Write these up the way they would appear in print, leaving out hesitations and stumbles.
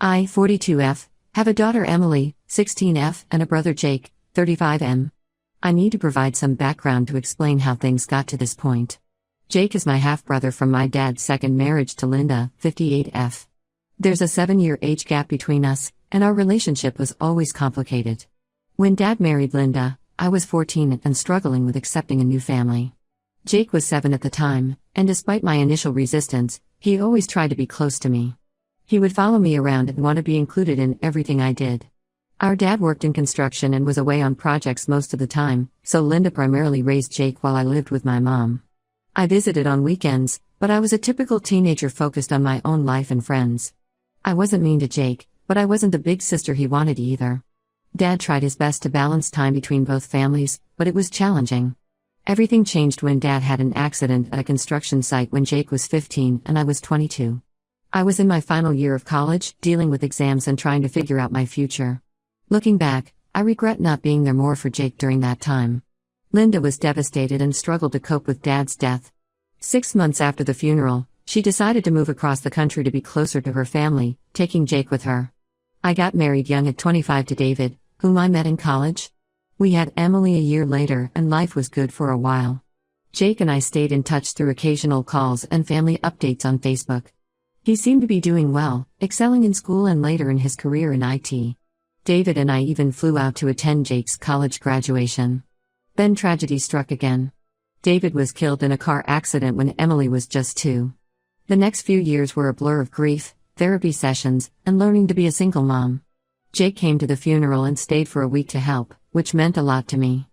I, 42F, have a daughter Emily, 16F, and a brother Jake, 35M. I need to provide some background to explain how things got to this point. Jake is my half-brother from my dad's second marriage to Linda, 58F. There's a 7-year age gap between us, and our relationship was always complicated. When Dad married Linda, I was 14 and struggling with accepting a new family. Jake was 7 at the time, and despite my initial resistance, he always tried to be close to me. He would follow me around and want to be included in everything I did. Our dad worked in construction and was away on projects most of the time, so Linda primarily raised Jake while I lived with my mom. I visited on weekends, but I was a typical teenager focused on my own life and friends. I wasn't mean to Jake, but I wasn't the big sister he wanted either. Dad tried his best to balance time between both families, but it was challenging. Everything changed when Dad had an accident at a construction site when Jake was 15 and I was 22. I was in my final year of college, dealing with exams and trying to figure out my future. Looking back, I regret not being there more for Jake during that time. Linda was devastated and struggled to cope with Dad's death. 6 months after the funeral, she decided to move across the country to be closer to her family, taking Jake with her. I got married young at 25 to David, whom I met in college. We had Emily a year later and life was good for a while. Jake and I stayed in touch through occasional calls and family updates on Facebook. He seemed to be doing well, excelling in school and later in his career in IT. David and I even flew out to attend Jake's college graduation. Then tragedy struck again. David was killed in a car accident when Emily was just 2. The next few years were a blur of grief, therapy sessions, and learning to be a single mom. Jake came to the funeral and stayed for a week to help, which meant a lot to me.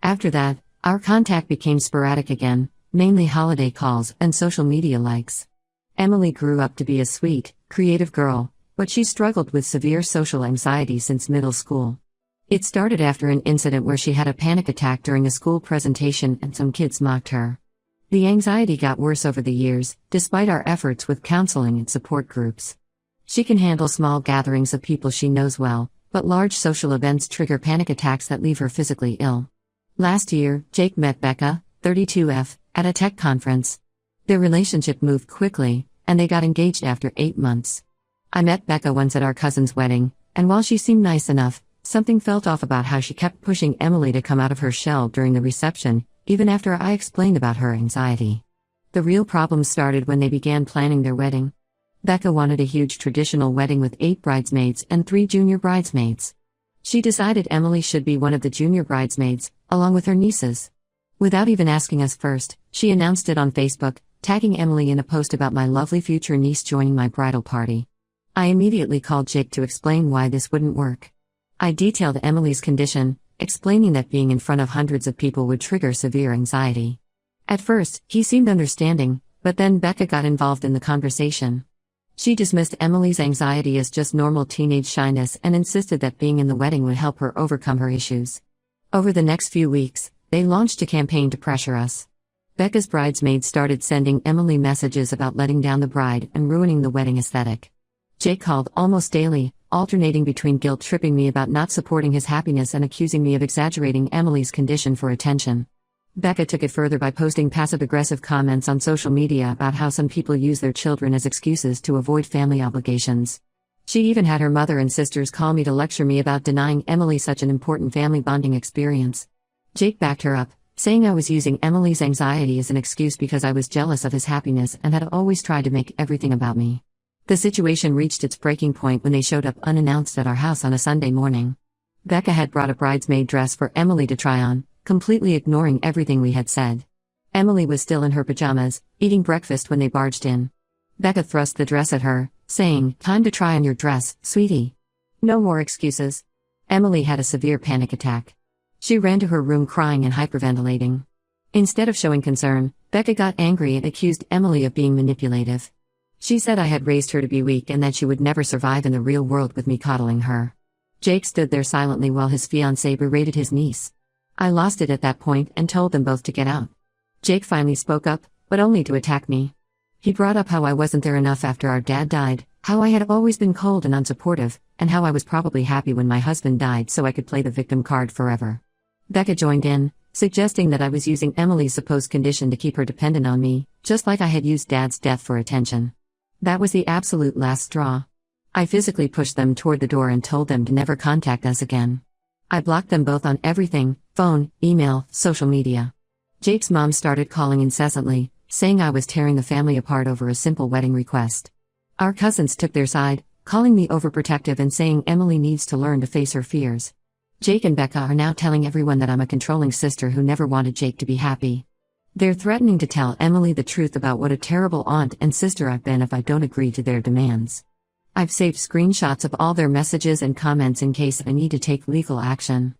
After that, our contact became sporadic again, mainly holiday calls and social media likes. Emily grew up to be a sweet, creative girl, but she struggled with severe social anxiety since middle school. It started after an incident where she had a panic attack during a school presentation and some kids mocked her. The anxiety got worse over the years, despite our efforts with counseling and support groups. She can handle small gatherings of people she knows well, but large social events trigger panic attacks that leave her physically ill. Last year, Jake met Becca, 32F, at a tech conference. Their relationship moved quickly, and they got engaged after 8 months. I met Becca once at our cousin's wedding, and while she seemed nice enough, something felt off about how she kept pushing Emily to come out of her shell during the reception, even after I explained about her anxiety. The real problem started when they began planning their wedding. Becca wanted a huge traditional wedding with 8 bridesmaids and 3 junior bridesmaids. She decided Emily should be one of the junior bridesmaids, along with her nieces. Without even asking us first, she announced it on Facebook, tagging Emily in a post about my lovely future niece joining my bridal party. I immediately called Jake to explain why this wouldn't work. I detailed Emily's condition, explaining that being in front of hundreds of people would trigger severe anxiety. At first, he seemed understanding, but then Becca got involved in the conversation. She dismissed Emily's anxiety as just normal teenage shyness and insisted that being in the wedding would help her overcome her issues. Over the next few weeks, they launched a campaign to pressure us. Becca's bridesmaids started sending Emily messages about letting down the bride and ruining the wedding aesthetic. Jake called almost daily, alternating between guilt-tripping me about not supporting his happiness and accusing me of exaggerating Emily's condition for attention. Becca took it further by posting passive-aggressive comments on social media about how some people use their children as excuses to avoid family obligations. She even had her mother and sisters call me to lecture me about denying Emily such an important family bonding experience. Jake backed her up, saying I was using Emily's anxiety as an excuse because I was jealous of his happiness and had always tried to make everything about me. The situation reached its breaking point when they showed up unannounced at our house on a Sunday morning. Becca had brought a bridesmaid dress for Emily to try on, completely ignoring everything we had said. Emily was still in her pajamas, eating breakfast when they barged in. Becca thrust the dress at her, saying, "Time to try on your dress, sweetie. No more excuses." Emily had a severe panic attack. She ran to her room crying and hyperventilating. Instead of showing concern, Becca got angry and accused Emily of being manipulative. She said I had raised her to be weak and that she would never survive in the real world with me coddling her. Jake stood there silently while his fiancée berated his niece. I lost it at that point and told them both to get out. Jake finally spoke up, but only to attack me. He brought up how I wasn't there enough after our dad died, how I had always been cold and unsupportive, and how I was probably happy when my husband died so I could play the victim card forever. Becca joined in, suggesting that I was using Emily's supposed condition to keep her dependent on me, just like I had used Dad's death for attention. That was the absolute last straw. I physically pushed them toward the door and told them to never contact us again. I blocked them both on everything: phone, email, social media. Jake's mom started calling incessantly, saying I was tearing the family apart over a simple wedding request. Our cousins took their side, calling me overprotective and saying Emily needs to learn to face her fears. Jake and Becca are now telling everyone that I'm a controlling sister who never wanted Jake to be happy. They're threatening to tell Emily the truth about what a terrible aunt and sister I've been if I don't agree to their demands. I've saved screenshots of all their messages and comments in case I need to take legal action.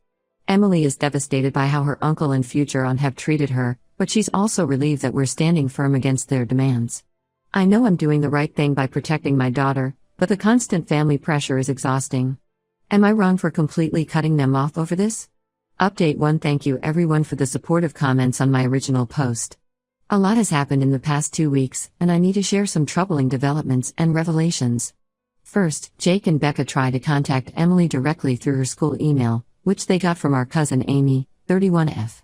Emily is devastated by how her uncle and future aunt have treated her, but she's also relieved that we're standing firm against their demands. I know I'm doing the right thing by protecting my daughter, but the constant family pressure is exhausting. Am I wrong for completely cutting them off over this? Update 1. Thank you everyone for the supportive comments on my original post. A lot has happened in the past 2 weeks, and I need to share some troubling developments and revelations. First, Jake and Becca tried to contact Emily directly through her school email, which they got from our cousin Amy, 31F.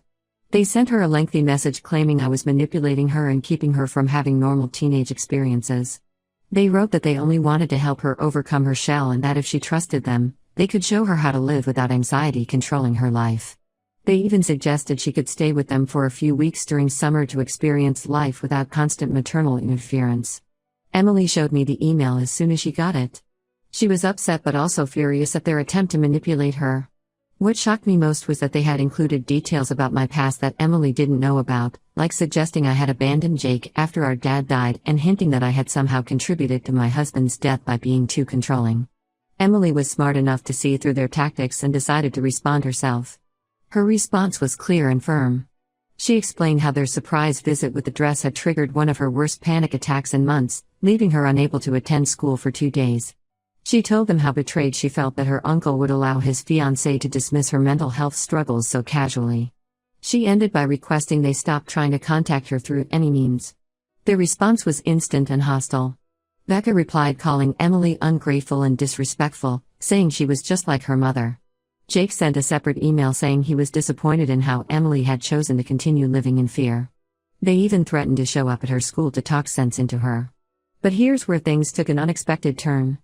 They sent her a lengthy message claiming I was manipulating her and keeping her from having normal teenage experiences. They wrote that they only wanted to help her overcome her shell and that if she trusted them, they could show her how to live without anxiety controlling her life. They even suggested she could stay with them for a few weeks during summer to experience life without constant maternal interference. Emily showed me the email as soon as she got it. She was upset but also furious at their attempt to manipulate her. What shocked me most was that they had included details about my past that Emily didn't know about, like suggesting I had abandoned Jake after our dad died and hinting that I had somehow contributed to my husband's death by being too controlling. Emily was smart enough to see through their tactics and decided to respond herself. Her response was clear and firm. She explained how their surprise visit with the dress had triggered one of her worst panic attacks in months, leaving her unable to attend school for 2 days. She told them how betrayed she felt that her uncle would allow his fiancée to dismiss her mental health struggles so casually. She ended by requesting they stop trying to contact her through any means. Their response was instant and hostile. Becca replied calling Emily ungrateful and disrespectful, saying she was just like her mother. Jake sent a separate email saying he was disappointed in how Emily had chosen to continue living in fear. They even threatened to show up at her school to talk sense into her. But here's where things took an unexpected turn.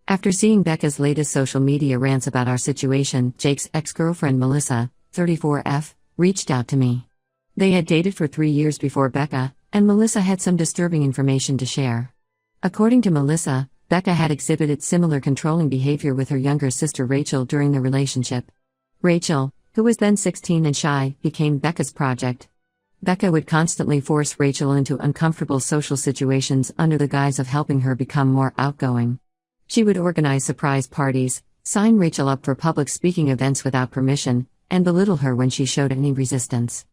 After seeing Becca's latest social media rants about our situation, Jake's ex-girlfriend Melissa, 34F, reached out to me. They had dated for 3 years before Becca, and Melissa had some disturbing information to share. According to Melissa, Becca had exhibited similar controlling behavior with her younger sister Rachel during the relationship. Rachel, who was then 16 and shy, became Becca's project. Becca would constantly force Rachel into uncomfortable social situations under the guise of helping her become more outgoing. She would organize surprise parties, sign Rachel up for public speaking events without permission, and belittle her when she showed any resistance.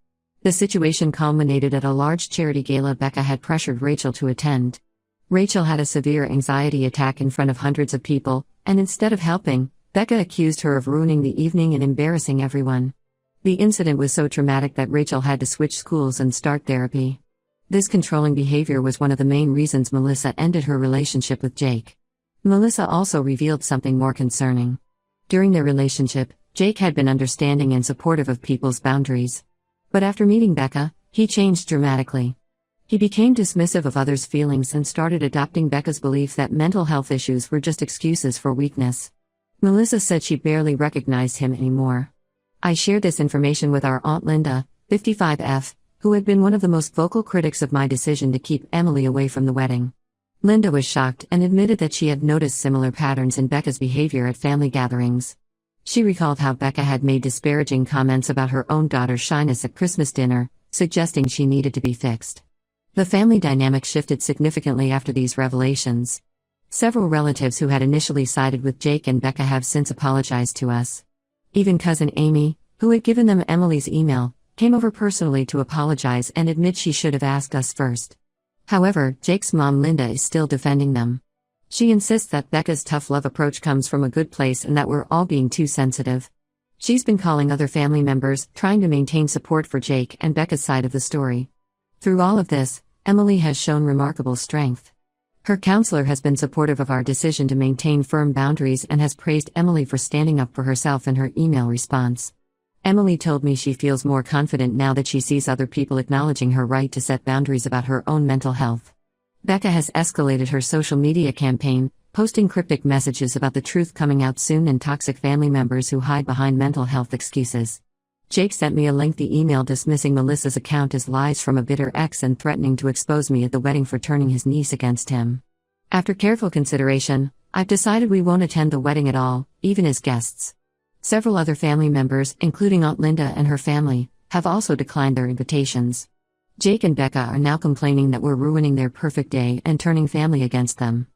The situation culminated at a large charity gala Becca had pressured Rachel to attend. Rachel had a severe anxiety attack in front of hundreds of people, and instead of helping, Becca accused her of ruining the evening and embarrassing everyone. The incident was so traumatic that Rachel had to switch schools and start therapy. This controlling behavior was one of the main reasons Melissa ended her relationship with Jake. Melissa also revealed something more concerning. During their relationship, Jake had been understanding and supportive of people's boundaries. But after meeting Becca, he changed dramatically. He became dismissive of others' feelings and started adopting Becca's belief that mental health issues were just excuses for weakness. Melissa said she barely recognized him anymore. I shared this information with our Aunt Linda, 55F, who had been one of the most vocal critics of my decision to keep Emily away from the wedding. Linda was shocked and admitted that she had noticed similar patterns in Becca's behavior at family gatherings. She recalled how Becca had made disparaging comments about her own daughter's shyness at Christmas dinner, suggesting she needed to be fixed. The family dynamic shifted significantly after these revelations. Several relatives who had initially sided with Jake and Becca have since apologized to us. Even cousin Amy, who had given them Emily's email, came over personally to apologize and admit she should have asked us first. However, Jake's mom Linda is still defending them. She insists that Becca's tough love approach comes from a good place and that we're all being too sensitive. She's been calling other family members, trying to maintain support for Jake and Becca's side of the story. Through all of this, Emily has shown remarkable strength. Her counselor has been supportive of our decision to maintain firm boundaries and has praised Emily for standing up for herself in her email response. Emily told me she feels more confident now that she sees other people acknowledging her right to set boundaries about her own mental health. Becca has escalated her social media campaign, posting cryptic messages about the truth coming out soon and toxic family members who hide behind mental health excuses. Jake sent me a lengthy email dismissing Melissa's account as lies from a bitter ex and threatening to expose me at the wedding for turning his niece against him. After careful consideration, I've decided we won't attend the wedding at all, even as guests. Several other family members, including Aunt Linda and her family, have also declined their invitations. Jake and Becca are now complaining that we're ruining their perfect day and turning family against them.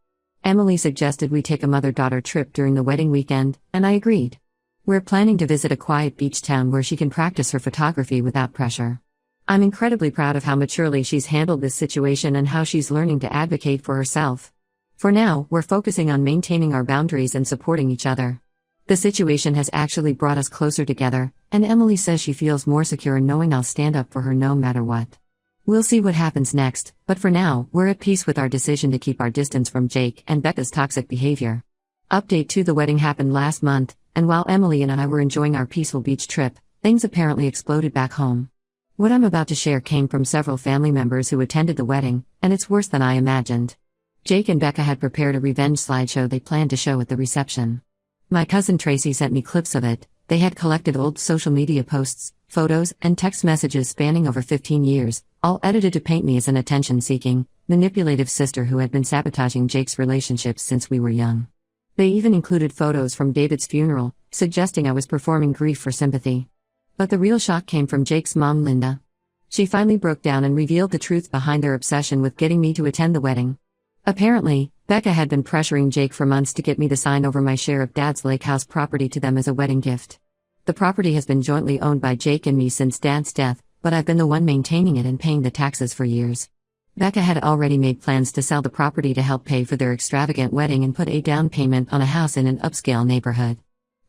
Emily suggested we take a mother-daughter trip during the wedding weekend, and I agreed. We're planning to visit a quiet beach town where she can practice her photography without pressure. I'm incredibly proud of how maturely she's handled this situation and how she's learning to advocate for herself. For now, we're focusing on maintaining our boundaries and supporting each other. The situation has actually brought us closer together, and Emily says she feels more secure knowing I'll stand up for her no matter what. We'll see what happens next, but for now, we're at peace with our decision to keep our distance from Jake and Becca's toxic behavior. Update 2: the wedding happened last month, and while Emily and I were enjoying our peaceful beach trip, things apparently exploded back home. What I'm about to share came from several family members who attended the wedding, and it's worse than I imagined. Jake and Becca had prepared a revenge slideshow they planned to show at the reception. My cousin Tracy sent me clips of it. They had collected old social media posts, photos, and text messages spanning over 15 years, all edited to paint me as an attention-seeking, manipulative sister who had been sabotaging Jake's relationships since we were young. They even included photos from David's funeral, suggesting I was performing grief for sympathy. But the real shock came from Jake's mom, Linda. She finally broke down and revealed the truth behind their obsession with getting me to attend the wedding. Apparently, Becca had been pressuring Jake for months to get me to sign over my share of Dad's lake house property to them as a wedding gift. The property has been jointly owned by Jake and me since Dad's death, but I've been the one maintaining it and paying the taxes for years. Becca had already made plans to sell the property to help pay for their extravagant wedding and put a down payment on a house in an upscale neighborhood.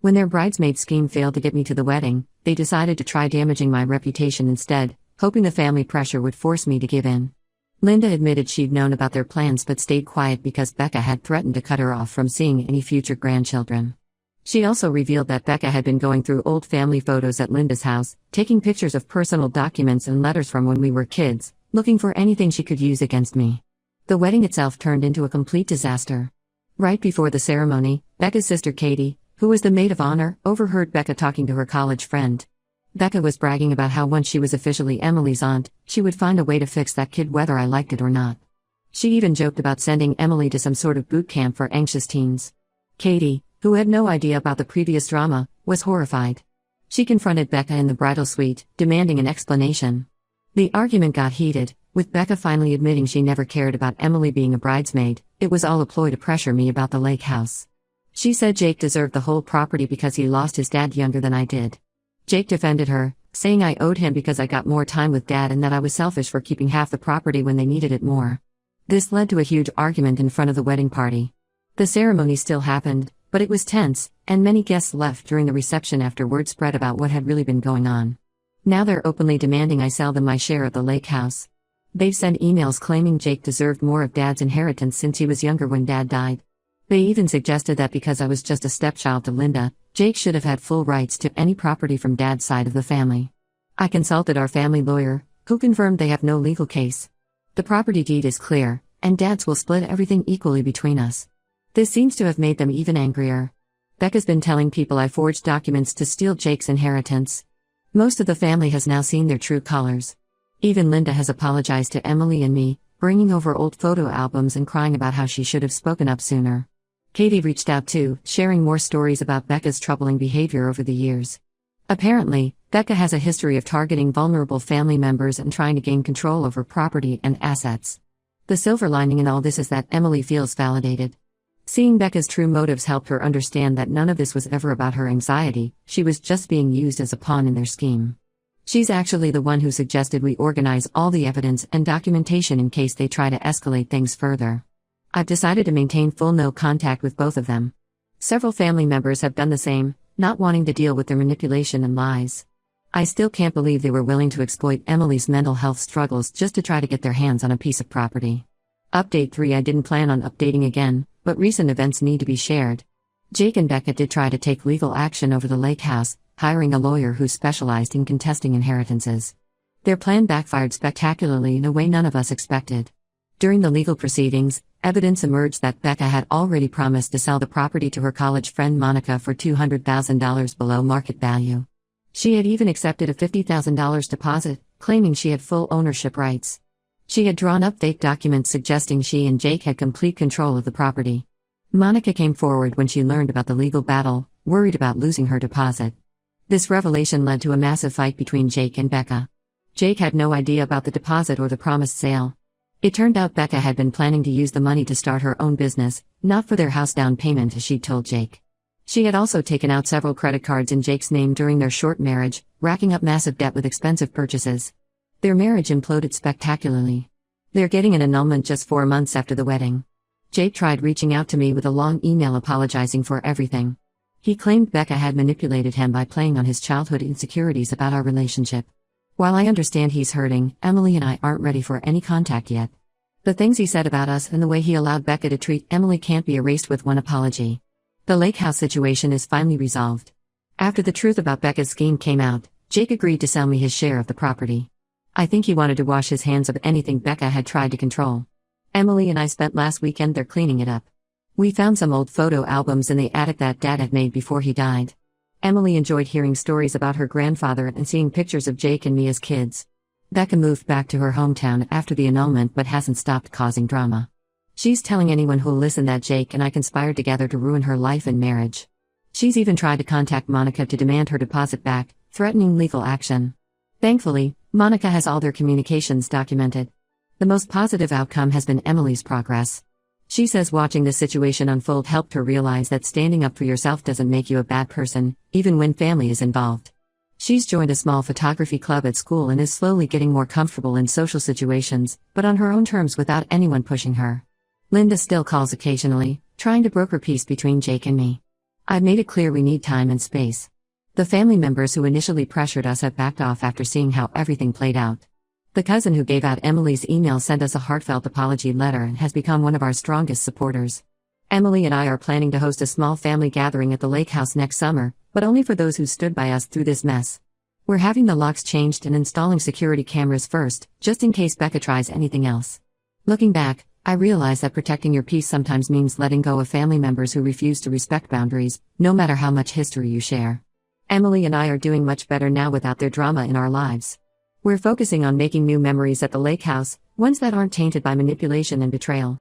When their bridesmaid scheme failed to get me to the wedding, they decided to try damaging my reputation instead, hoping the family pressure would force me to give in. Linda admitted she'd known about their plans but stayed quiet because Becca had threatened to cut her off from seeing any future grandchildren. She also revealed that Becca had been going through old family photos at Linda's house, taking pictures of personal documents and letters from when we were kids, looking for anything she could use against me. The wedding itself turned into a complete disaster. Right before the ceremony, Becca's sister Katie, who was the maid of honor, overheard Becca talking to her college friend. Becca was bragging about how once she was officially Emily's aunt, she would find a way to fix that kid whether I liked it or not. She even joked about sending Emily to some sort of boot camp for anxious teens. Katie, who had no idea about the previous drama, was horrified. She confronted Becca in the bridal suite, demanding an explanation. The argument got heated, with Becca finally admitting she never cared about Emily being a bridesmaid. It was all a ploy to pressure me about the lake house. She said Jake deserved the whole property because he lost his dad younger than I did. Jake defended her, saying I owed him because I got more time with Dad and that I was selfish for keeping half the property when they needed it more. This led to a huge argument in front of the wedding party. The ceremony still happened, but it was tense, and many guests left during the reception after word spread about what had really been going on. Now they're openly demanding I sell them my share of the lake house. They've sent emails claiming Jake deserved more of Dad's inheritance since he was younger when Dad died. They even suggested that because I was just a stepchild to Linda, Jake should have had full rights to any property from Dad's side of the family. I consulted our family lawyer, who confirmed they have no legal case. The property deed is clear, and Dad's will split everything equally between us. This seems to have made them even angrier. Becca's been telling people I forged documents to steal Jake's inheritance. Most of the family has now seen their true colors. Even Linda has apologized to Emily and me, bringing over old photo albums and crying about how she should have spoken up sooner. Katie reached out too, sharing more stories about Becca's troubling behavior over the years. Apparently, Becca has a history of targeting vulnerable family members and trying to gain control over property and assets. The silver lining in all this is that Emily feels validated. Seeing Becca's true motives helped her understand that none of this was ever about her anxiety, she was just being used as a pawn in their scheme. She's actually the one who suggested we organize all the evidence and documentation in case they try to escalate things further. I've decided to maintain full no contact with both of them. Several family members have done the same, not wanting to deal with their manipulation and lies. I still can't believe they were willing to exploit Emily's mental health struggles just to try to get their hands on a piece of property. Update 3: I didn't plan on updating again, but recent events need to be shared. Jake and Becca did try to take legal action over the lake house, hiring a lawyer who specialized in contesting inheritances. Their plan backfired spectacularly in a way none of us expected. During the legal proceedings, Evidence emerged that Becca had already promised to sell the property to her college friend Monica for $200,000 below market value. She had even accepted a $50,000 deposit, claiming she had full ownership rights. She had drawn up fake documents suggesting she and Jake had complete control of the property. Monica came forward when she learned about the legal battle, worried about losing her deposit. This revelation led to a massive fight between Jake and Becca. Jake had no idea about the deposit or the promised sale. It turned out Becca had been planning to use the money to start her own business, not for their house down payment as she'd told Jake. She had also taken out several credit cards in Jake's name during their short marriage, racking up massive debt with expensive purchases. Their marriage imploded spectacularly. They're getting an annulment just 4 months after the wedding. Jake tried reaching out to me with a long email apologizing for everything. He claimed Becca had manipulated him by playing on his childhood insecurities about our relationship. While I understand he's hurting, Emily and I aren't ready for any contact yet. The things he said about us and the way he allowed Becca to treat Emily can't be erased with one apology. The lake house situation is finally resolved. After the truth about Becca's scheme came out, Jake agreed to sell me his share of the property. I think he wanted to wash his hands of anything Becca had tried to control. Emily and I spent last weekend there cleaning it up. We found some old photo albums in the attic that Dad had made before he died. Emily enjoyed hearing stories about her grandfather and seeing pictures of Jake and me as kids. Becca moved back to her hometown after the annulment but hasn't stopped causing drama. She's telling anyone who'll listen that Jake and I conspired together to ruin her life and marriage. She's even tried to contact Monica to demand her deposit back, threatening legal action. Thankfully, Monica has all their communications documented. The most positive outcome has been Emily's progress. She says watching this situation unfold helped her realize that standing up for yourself doesn't make you a bad person, even when family is involved. She's joined a small photography club at school and is slowly getting more comfortable in social situations, but on her own terms without anyone pushing her. Linda still calls occasionally, trying to broker peace between Jake and me. I've made it clear we need time and space. The family members who initially pressured us have backed off after seeing how everything played out. The cousin who gave out Emily's email sent us a heartfelt apology letter and has become one of our strongest supporters. Emily and I are planning to host a small family gathering at the lake house next summer, but only for those who stood by us through this mess. We're having the locks changed and installing security cameras first, just in case Becca tries anything else. Looking back, I realize that protecting your peace sometimes means letting go of family members who refuse to respect boundaries, no matter how much history you share. Emily and I are doing much better now without their drama in our lives. We're focusing on making new memories at the lake house, ones that aren't tainted by manipulation and betrayal.